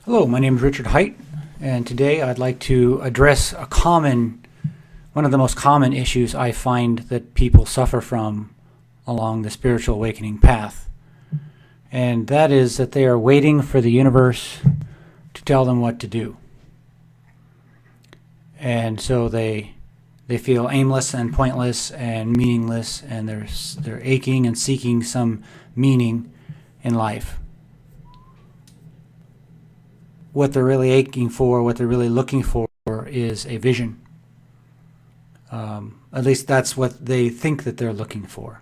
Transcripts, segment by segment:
Hello, my name is Richard Haight, and today I'd like to address one of the most common issues I find that people suffer from along the spiritual awakening path. And that is that they are waiting for the universe to tell them what to do. And so they feel aimless and pointless and meaningless, and they're aching and seeking some meaning in life. What they're really aching for, what they're really looking for, is a vision. At least that's what they think that they're looking for.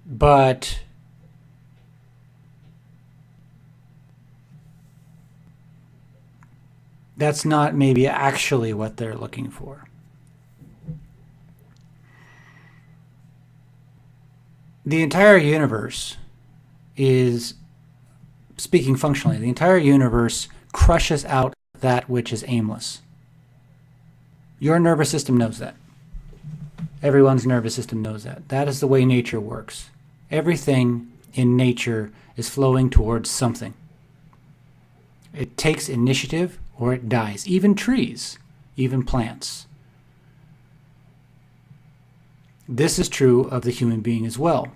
But that's not maybe actually what they're looking for. The entire universe is, speaking functionally, the entire universe crushes out that which is aimless. Your nervous system knows that. Everyone's nervous system knows that. That is the way nature works. Everything in nature is flowing towards something. It takes initiative or it dies. Even trees, even plants. This is true of the human being as well.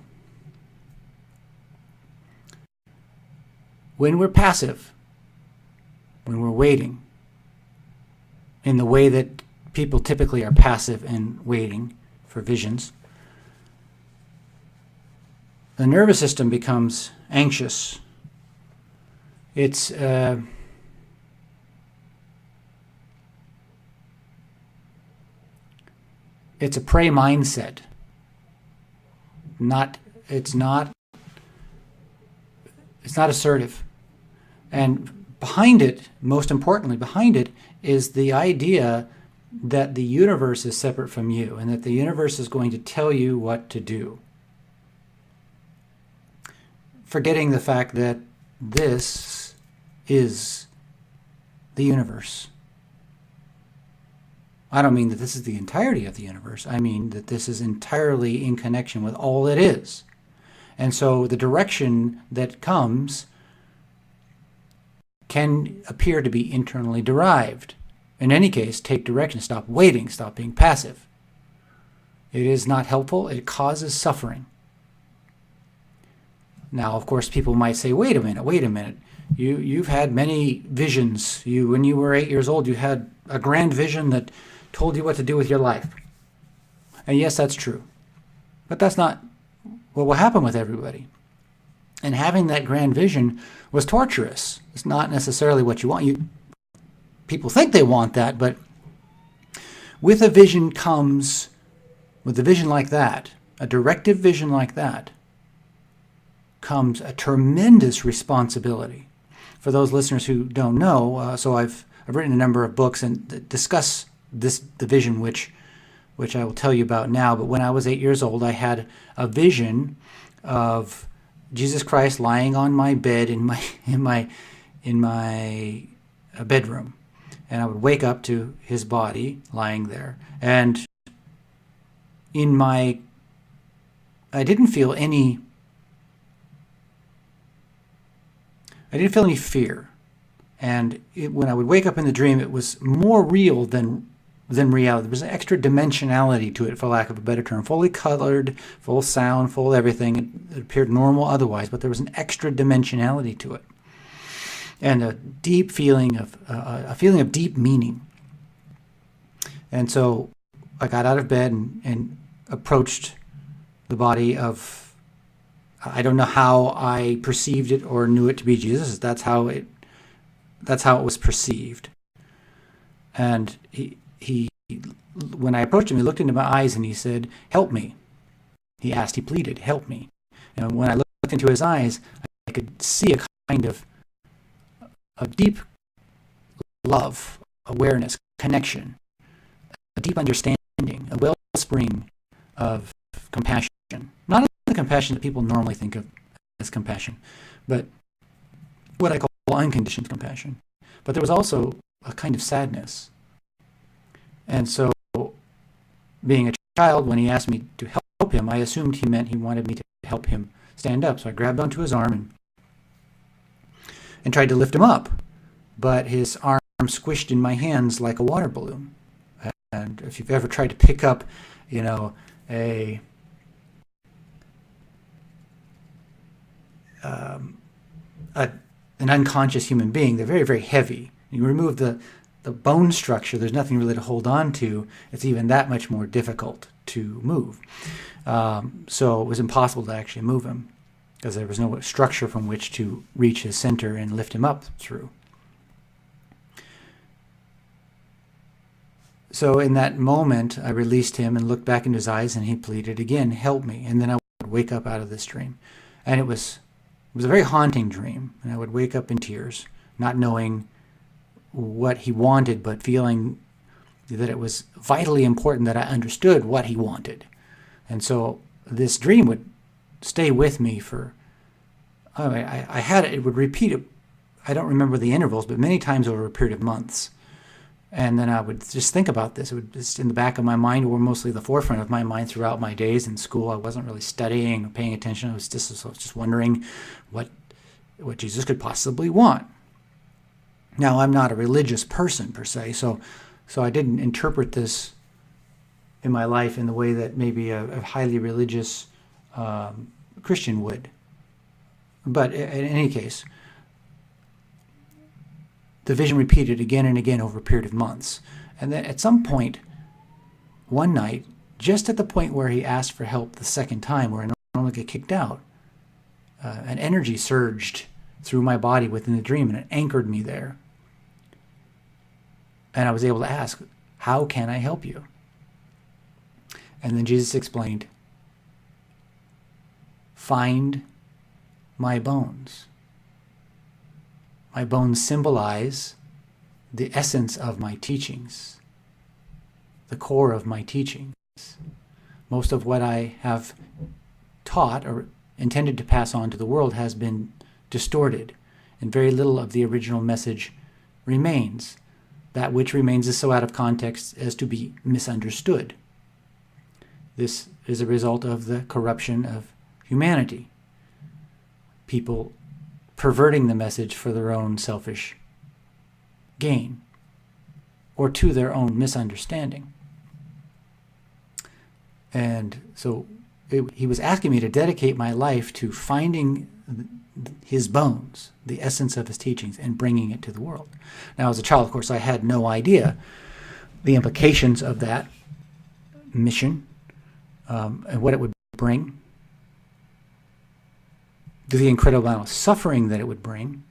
When we're passive, when we're waiting, in the way that people typically are passive and waiting for visions, the nervous system becomes anxious. It's a prey mindset. It's not assertive. And behind it, most importantly, behind it is the idea that the universe is separate from you and that the universe is going to tell you what to do. Forgetting the fact that this is the universe. I don't mean that this is the entirety of the universe. I mean that this is entirely in connection with all that is. And so the direction that comes can appear to be internally derived. In any case, take direction. Stop waiting. Stop being passive. It is not helpful. It causes suffering. Now, of course, people might say, wait a minute. You've had many visions. When you were 8 years old, you had a grand vision that told you what to do with your life. And yes, that's true. But that's not what will happen with everybody. And having that grand vision was torturous. It's not necessarily what you want. People think they want that, but with a vision like that, a directive vision like that, comes a tremendous responsibility. For those listeners who don't know, so I've written a number of books and discuss the vision which I will tell you about now. But when I was 8 years old, I had a vision of Jesus Christ lying on my bed in my bedroom, and I would wake up to his body lying there. And I didn't feel any fear. And when I would wake up in the dream, it was more real than reality. There was an extra dimensionality to it, for lack of a better term. Fully colored, full sound, full everything. It appeared normal otherwise, but there was an extra dimensionality to it. And a deep feeling of deep meaning. And so I got out of bed and approached the body of, I don't know how I perceived it or knew it to be Jesus. That's how it was perceived. And he when I approached him, he looked into my eyes and he said, "Help me." He pleaded, "Help me." And when I looked into his eyes, I could see a kind of a deep love, awareness, connection, a deep understanding, a wellspring of compassion. Not the compassion that people normally think of as compassion, but what I call unconditioned compassion. But there was also a kind of sadness. And so, being a child, when he asked me to help him, I assumed he meant he wanted me to help him stand up. So I grabbed onto his arm and and tried to lift him up, but his arm squished in my hands like a water balloon. And if you've ever tried to pick up, a an unconscious human being, they're very, very heavy. You remove the bone structure, there's nothing really to hold on to. It's even that much more difficult to move. So it was impossible to actually move him because there was no structure from which to reach his center and lift him up through. So in that moment, I released him and looked back into his eyes, and he pleaded again, "Help me." And then I would wake up out of this dream. And it was a very haunting dream. And I would wake up in tears, not knowing what he wanted, but feeling that it was vitally important that I understood what he wanted. And so this dream would stay with me for, I had it would repeat it. I don't remember the intervals, but many times over a period of months. And then I would just think about this. It would just in the back of my mind, or mostly the forefront of my mind throughout my days in school. I wasn't really studying or paying attention. I was just wondering what Jesus could possibly want. Now, I'm not a religious person per se, so I didn't interpret this in my life in the way that maybe a highly religious Christian would. But in any case, the vision repeated again and again over a period of months. And then at some point, one night, just at the point where he asked for help the second time, where I normally get kicked out, an energy surged through my body within the dream, and it anchored me there. And I was able to ask, "How can I help you?" And then Jesus explained, "Find my bones. My bones symbolize the essence of my teachings, the core of my teachings. Most of what I have taught or intended to pass on to the world has been distorted, and very little of the original message remains. That which remains is so out of context as to be misunderstood. This is a result of the corruption of humanity. People perverting the message for their own selfish gain or to their own misunderstanding." And so he was asking me to dedicate my life to finding his bones, the essence of his teachings, and bringing it to the world. Now, as a child, of course, I had no idea the implications of that mission and what it would bring, the incredible amount of suffering that it would bring,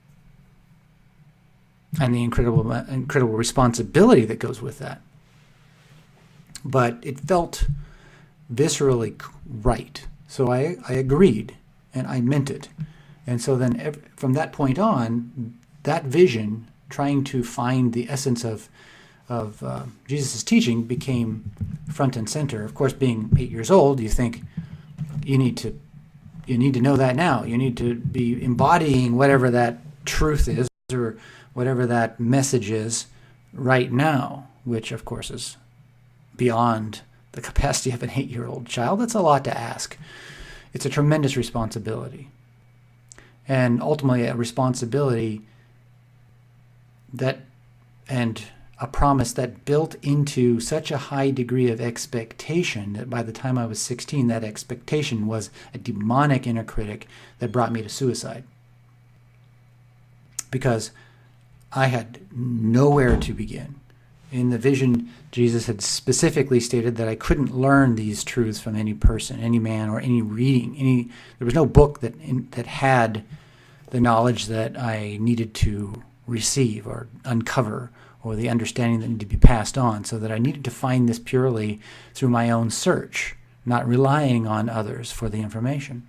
and the incredible responsibility that goes with that. But it felt viscerally right. So I agreed, and I meant it. And so then from that point on, that vision, trying to find the essence of Jesus' teaching, became front and center. Of course, being 8 years old, you think you need to know that now. You need to be embodying whatever that truth is or whatever that message is right now, which of course is beyond the capacity of an 8-year-old child. That's a lot to ask. It's a tremendous responsibility. And ultimately a responsibility and a promise that built into such a high degree of expectation that by the time I was 16, that expectation was a demonic inner critic that brought me to suicide. Because I had nowhere to begin. In the vision, Jesus had specifically stated that I couldn't learn these truths from any person, any man, or any reading. There was no book that had the knowledge that I needed to receive or uncover, or the understanding that needed to be passed on, so that I needed to find this purely through my own search, not relying on others for the information.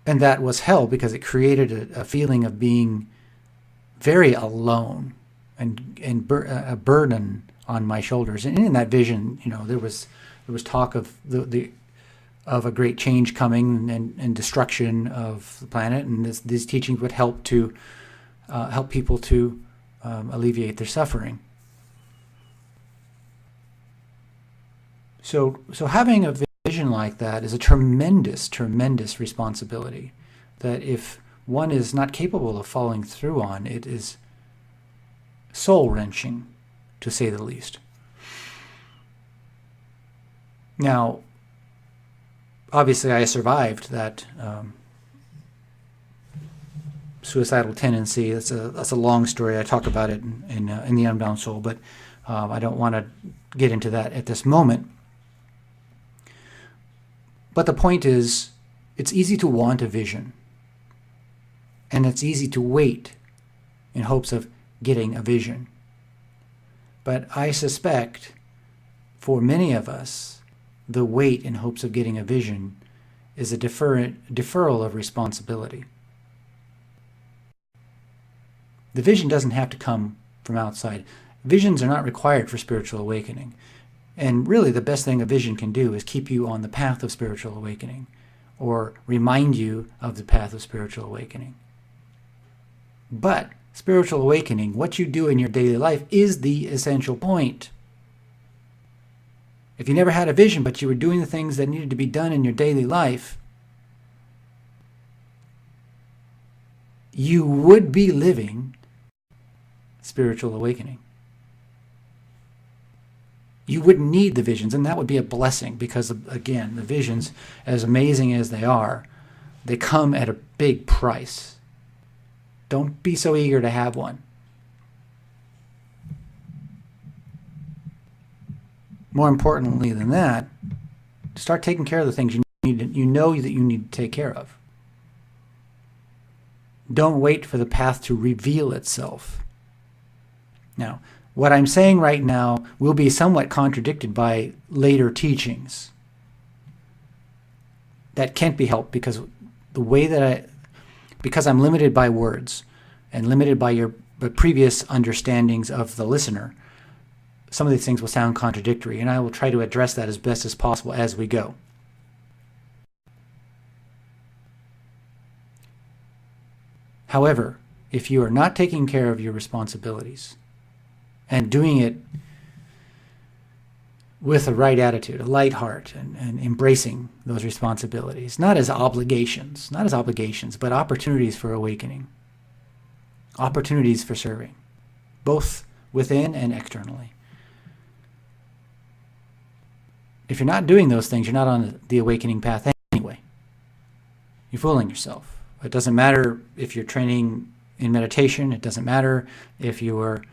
And that was hell because it created a feeling of being very alone and a burden on my shoulders. And in that vision, there was talk of of a great change coming and destruction of the planet, and these teachings would help people to alleviate their suffering. So having a vision vision like that is a tremendous, tremendous responsibility that if one is not capable of following through on, it is soul-wrenching, to say the least. Now, obviously I survived that suicidal tendency. That's a long story. I talk about it in The Unbound Soul, but I don't want to get into that at this moment. But the point is, it's easy to want a vision, and it's easy to wait in hopes of getting a vision. But I suspect for many of us, the wait in hopes of getting a vision is a deferral of responsibility. The vision doesn't have to come from outside. Visions are not required for spiritual awakening. And really the best thing a vision can do is keep you on the path of spiritual awakening, or remind you of the path of spiritual awakening. But spiritual awakening, what you do in your daily life, is the essential point. If you never had a vision, but you were doing the things that needed to be done in your daily life, you would be living spiritual awakening. You wouldn't need the visions, and that would be a blessing because, again, the visions, as amazing as they are, they come at a big price. Don't be so eager to have one. More importantly than that, start taking care of the things you know that you need to take care of. Don't wait for the path to reveal itself. Now, what I'm saying right now will be somewhat contradicted by later teachings. That can't be helped because because I'm limited by words and limited by your previous understandings of the listener. Some of these things will sound contradictory, and I will try to address that as best as possible as we go. However, if you are not taking care of your responsibilities and doing it with a right attitude, a light heart, and embracing those responsibilities, not as obligations, but opportunities for awakening, opportunities for serving, both within and externally. If you're not doing those things, you're not on the awakening path anyway. You're fooling yourself. It doesn't matter if you're training in meditation. It doesn't matter if you're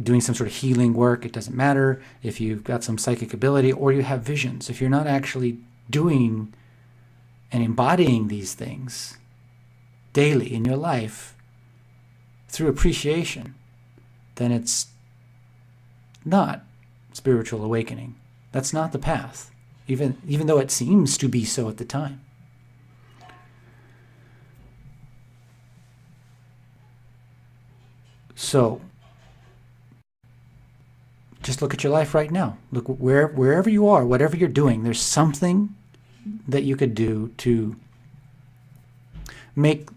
doing some sort of healing work. It doesn't matter if you've got some psychic ability or you have visions. If you're not actually doing and embodying these things daily in your life through appreciation, then it's not spiritual awakening. That's not the path, even though it seems to be so at the time. So, just look at your life right now. Look wherever you are, whatever you're doing, there's something that you could do to make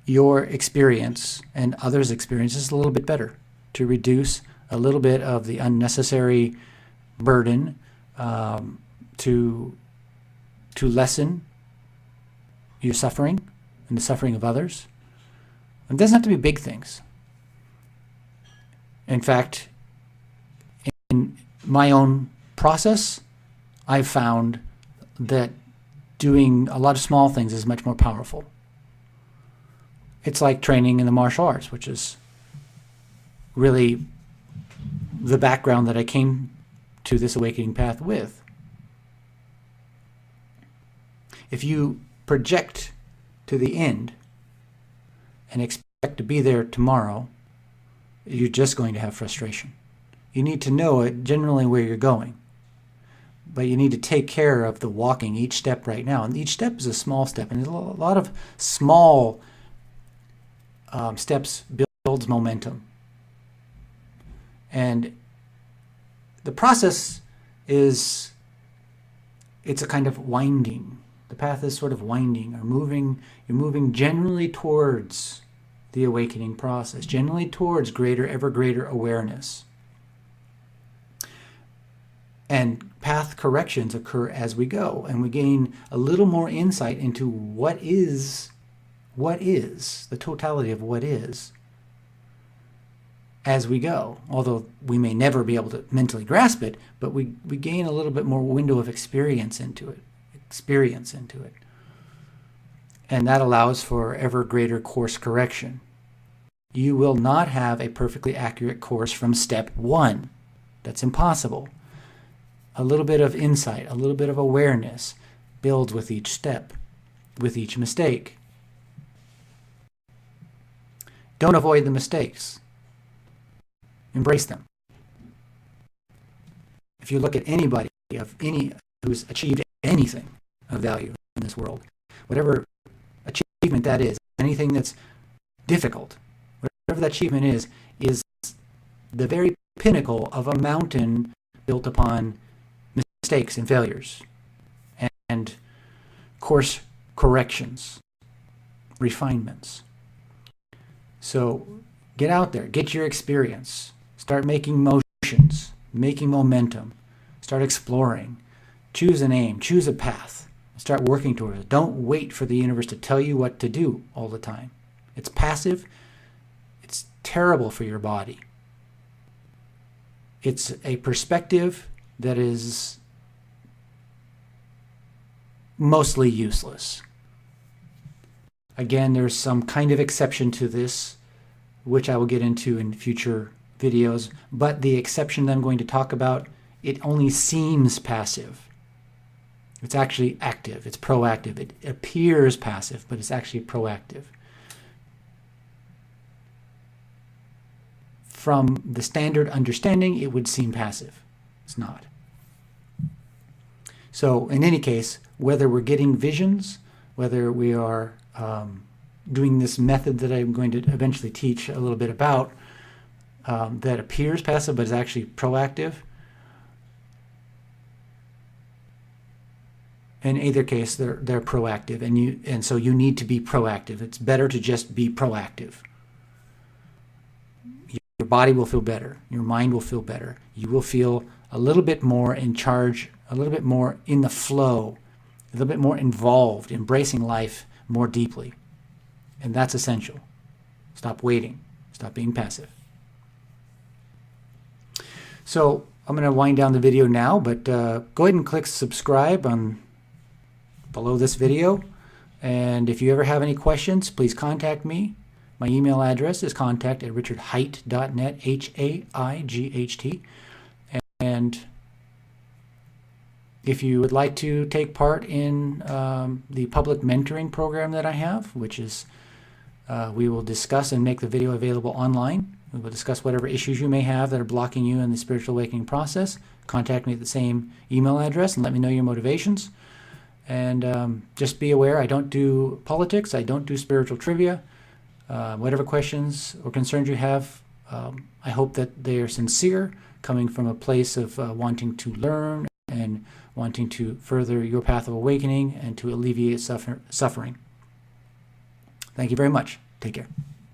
your experience and others' experiences a little bit better, to reduce a little bit of the unnecessary burden, to lessen your suffering and the suffering of others. It doesn't have to be big things. In fact, in my own process, I've found that doing a lot of small things is much more powerful. It's like training in the martial arts, which is really the background that I came to this awakening path with. If you project to the end and expect to be there tomorrow, you're just going to have frustration. You need to know generally where you're going, but you need to take care of the walking each step right now. And each step is a small step, and a lot of small steps builds momentum. And the process is, it's a kind of winding. The path is sort of winding or moving. You're moving generally towards the awakening process, generally towards ever greater awareness. And path corrections occur as we go, and we gain a little more insight into what is, the totality of what is, as we go. Although we may never be able to mentally grasp it, but we gain a little bit more window of experience into it. And that allows for ever greater course correction. You will not have a perfectly accurate course from step one. That's impossible. A little bit of insight, a little bit of awareness builds with each step, with each mistake. Don't avoid the mistakes. Embrace them. If you look at anybody who's achieved anything of value in this world, whatever achievement that is, anything that's difficult, whatever that achievement is the very pinnacle of a mountain built upon mistakes and failures and course corrections, refinements. So get out there, get your experience, start making motions, making momentum, start exploring, choose an aim, choose a path, start working towards it. Don't wait for the universe to tell you what to do all the time. It's passive. It's terrible for your body. It's a perspective that is mostly useless. Again, there's some kind of exception to this, which I will get into in future videos, but the exception that I'm going to talk about, it only seems passive. It's actually active. It's proactive. It appears passive, but it's actually proactive. From the standard understanding, it would seem passive. It's not. So in any case, whether we're getting visions, whether we are doing this method that I'm going to eventually teach a little bit about, that appears passive but is actually proactive, in either case, they're proactive, and so you need to be proactive. It's better to just be proactive. Your body will feel better. Your mind will feel better. You will feel a little bit more in charge, a little bit more in the flow, a little bit more involved, embracing life more deeply. And that's essential. Stop waiting. Stop being passive. So I'm going to wind down the video now, but go ahead and click subscribe on below this video. And if you ever have any questions, please contact me. My email address is contact@richardhaight.net, H-A-I-G-H-T. And if you would like to take part in the public mentoring program that I have, which is we will discuss and make the video available online. We will discuss whatever issues you may have that are blocking you in the spiritual awakening process. Contact me at the same email address and let me know your motivations. And just be aware, I don't do politics. I don't do spiritual trivia. Whatever questions or concerns you have, I hope that they are sincere, coming from a place of wanting to learn and wanting to further your path of awakening and to alleviate suffering. Thank you very much. Take care.